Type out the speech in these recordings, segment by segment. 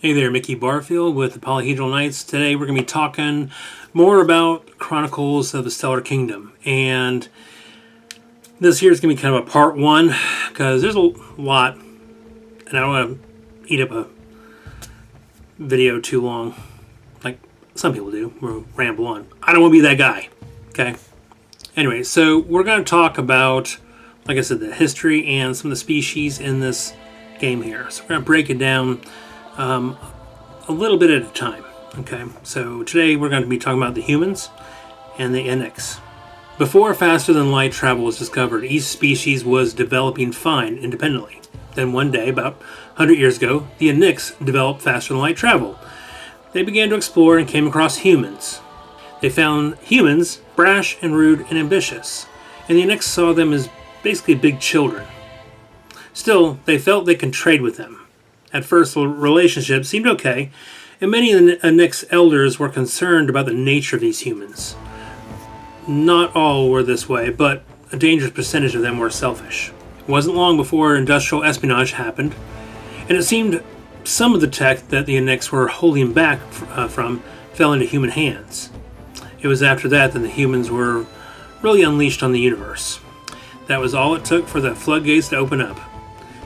Hey there, Mickey Barfield with the Polyhedral Knights. Today we're going to be talking more about Chronicles of the Stellar Kingdom. And this here is going to be kind of a part one because there's a lot and I don't want to eat up a video too long like some people do. We'll ramble on. I don't want to be that guy. Okay? Anyway, so we're going to talk about, like I said, the history and some of the species in this game here. So we're going to break it down a little bit at a time. Okay, so today we're going to be talking about the humans and the Enix. Before faster than light travel was discovered, each species was developing fine independently. Then one day, about 100 years ago, the Enix developed faster than light travel. They began to explore and came across humans. They found humans brash and rude and ambitious, and the Enix saw them as basically big children. Still, they felt they could trade with them. At first, the relationship seemed okay, and many of the Enix elders were concerned about the nature of these humans. Not all were this way, but a dangerous percentage of them were selfish. It wasn't long before industrial espionage happened, and it seemed some of the tech that the Enix were holding back from fell into human hands. It was after that the humans were really unleashed on the universe. That was all it took for the floodgates to open up.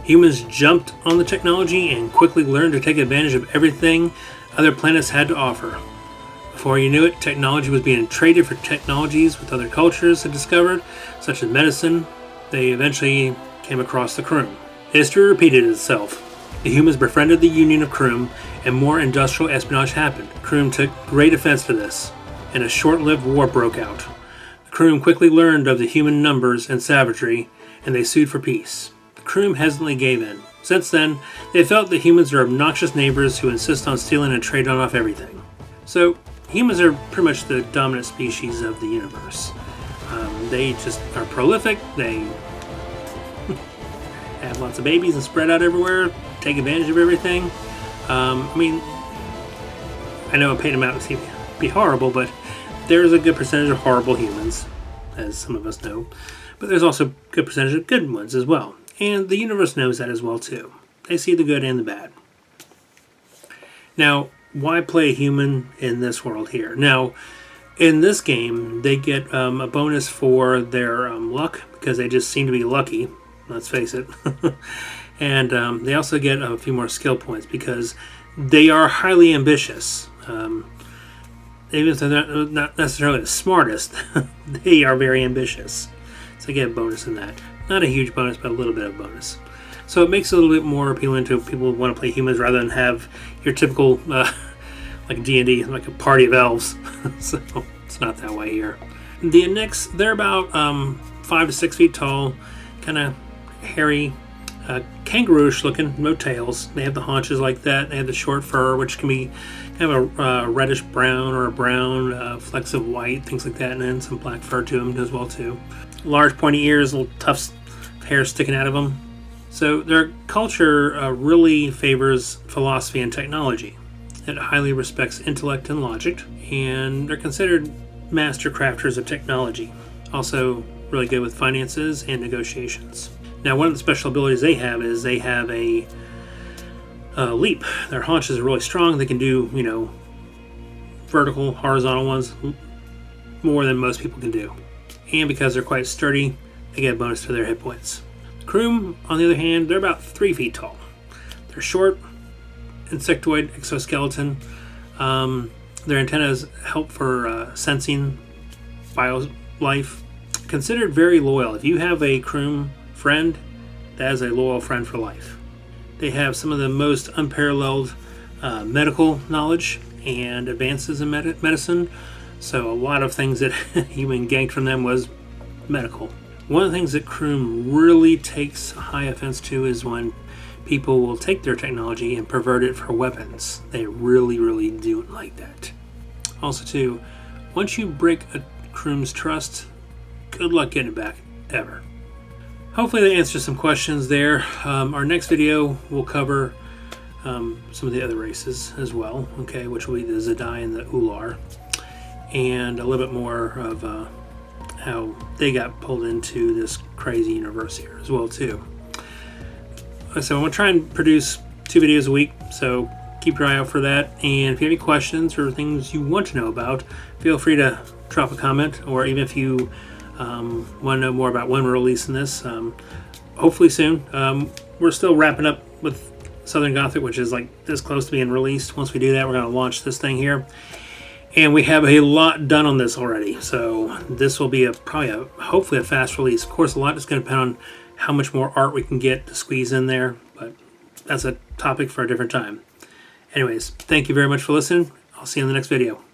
Humans jumped on the technology and quickly learned to take advantage of everything other planets had to offer. Before you knew it, technology was being traded for technologies with other cultures had discovered, such as medicine. They eventually came across the Kroom. History repeated itself. The humans befriended the Union of Kroom, and more industrial espionage happened. Kroom took great offense to this, and a short-lived war broke out. The Kroom quickly learned of the human numbers and savagery, and they sued for peace. Kroom hesitantly gave in. Since then, they felt that humans are obnoxious neighbors who insist on stealing and trading off everything. So, humans are pretty much the dominant species of the universe. They just are prolific, they have lots of babies and spread out everywhere, take advantage of everything. I know I'm painting them out to be horrible, but there's a good percentage of horrible humans, as some of us know. But there's also a good percentage of good ones as well. And the universe knows that as well too. They see the good and the bad. Now, why play a human in this world here? Now, in this game, they get a bonus for their luck, because they just seem to be lucky, let's face it. And they also get a few more skill points, because they are highly ambitious. Even if they're not necessarily the smartest, they are very ambitious. So they get a bonus in that. Not a huge bonus, but a little bit of bonus. So it makes it a little bit more appealing to people who want to play humans rather than have your typical, like D&D, like a party of elves. So it's not that way here. The Enix, they're about 5 to 6 feet tall, kind of hairy, kangaroo-ish looking, no tails. They have the haunches like that. They have the short fur, which can be kind of a reddish brown or a brown, flecks of white, things like that, and then some black fur to them as well too. Large pointy ears, little tufts of hair sticking out of them. So their culture really favors philosophy and technology. It highly respects intellect and logic, and they're considered master crafters of technology. Also really good with finances and negotiations. Now, one of the special abilities they have is they have a leap. Their haunches are really strong. They can do, vertical, horizontal ones more than most people can do. And because they're quite sturdy, they get a bonus to their hit points. Kroom, on the other hand, they're about 3 feet tall. They're short, insectoid exoskeleton. Their antennas help for sensing biolife. Considered very loyal. If you have a Kroom friend, that is a loyal friend for life. They have some of the most unparalleled medical knowledge and advances in medicine. So a lot of things that human ganked from them was medical. One of the things that Kroom really takes high offense to is when people will take their technology and pervert it for weapons. They really, really do like that. Also too, once you break a Kroom's trust, good luck getting it back, ever. Hopefully that answers some questions there. Our next video will cover some of the other races as well, okay, which will be the Zedai and the Ular. And a little bit more of how they got pulled into this crazy universe here as well too. So I'm going to try and produce 2 videos a week, so keep your eye out for that. And if you have any questions or things you want to know about, feel free to drop a comment, or even if you want to know more about when we're releasing this, hopefully soon. We're still wrapping up with Southern Gothic, which is like this close to being released. Once we do that, we're going to launch this thing here. And we have a lot done on this already, so this will be hopefully a fast release. Of course, a lot is going to depend on how much more art we can get to squeeze in there, but that's a topic for a different time. Anyways, thank you very much for listening. I'll see you in the next video.